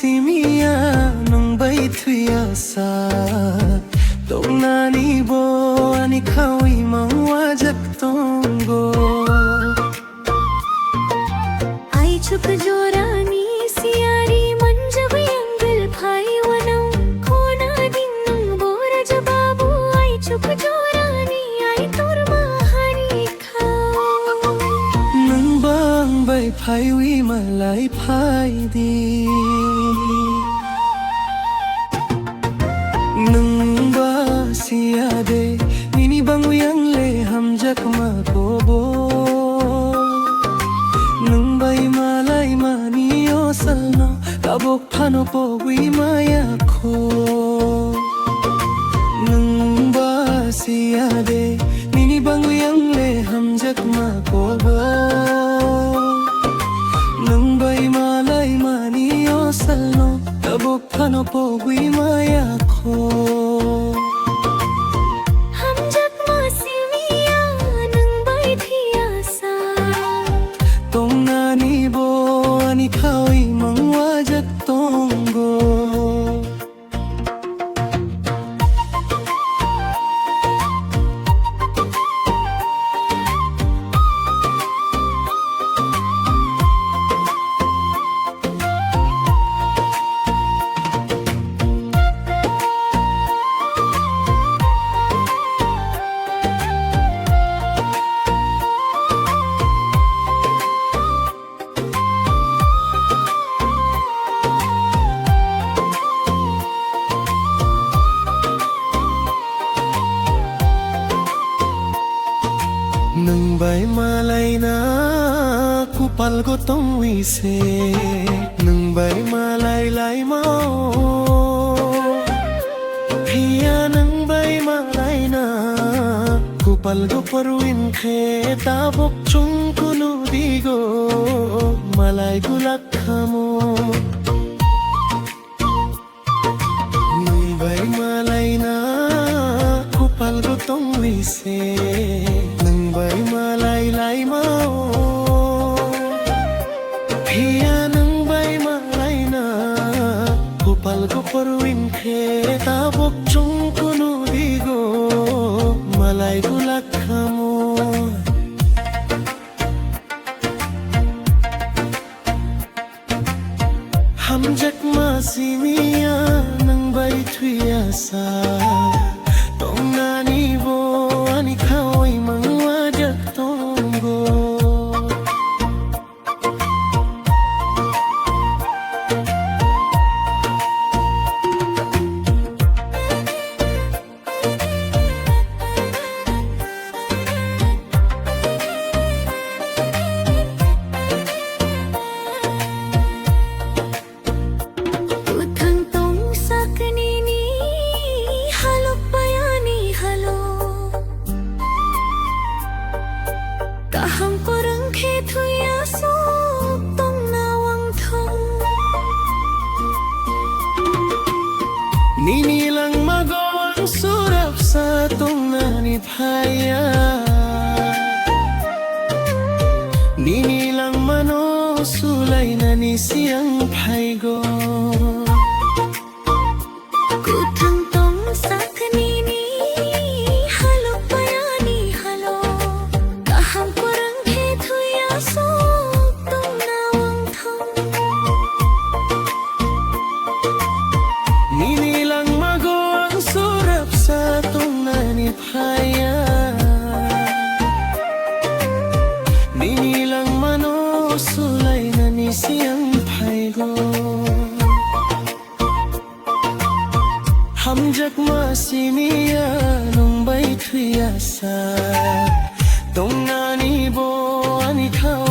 simia nung bay tuyasa tong nanibo ani kawi mawajak tonggo आई चुप जोरानी सियारी मंजब अंगल भाई वनम खोना दिन्नंग बोरा जबाबू आई चुप जोरानी आई तोर महानी खाओ nung bang bay phai wi malai phai di nung ba siade nini bang yang le ham jak ma ko bo nung bay malai mani o salno kabok phano po wi maya kho nung ba siade nini bang yang le ham jak ma ko bo nung bay malai mani o salno kabok phano po wi maya kho हम जब मासिमिया नंग बाई थियासा tong nanibo ani kawi mawajak tonggo nung bay malay na kupal ko tong wise nung bay malay lay mao hiya nung bay malay na kupal ko parwin khe tabok chung kunu digo malay gulak khamo nung bay malay na kupal ko tong wise bay malay lay mao hiya nang bay malay na kupal ko parwin khe tabok chung kunu digo malay gulak khamo ham jak ma simia nang bay tuyasa tong nanibo ani kawi mawajak tonggo उथंग तोंग सकनी नी हलो पयानी hello kaham korang khe thuya so tong nawang thong nini lang magawang surap sa tong nani phaya nini lang mano sulay nani siyang phai go kuthang tong sakni ni halo payani halo kaham korang khe thuya so tong nawang thong nini lang magawang surap sa tong nani phaya nini lang mano sulay nani siyang phai go ham jak ma simia nung bay tuyasa tong nanibo ani kawi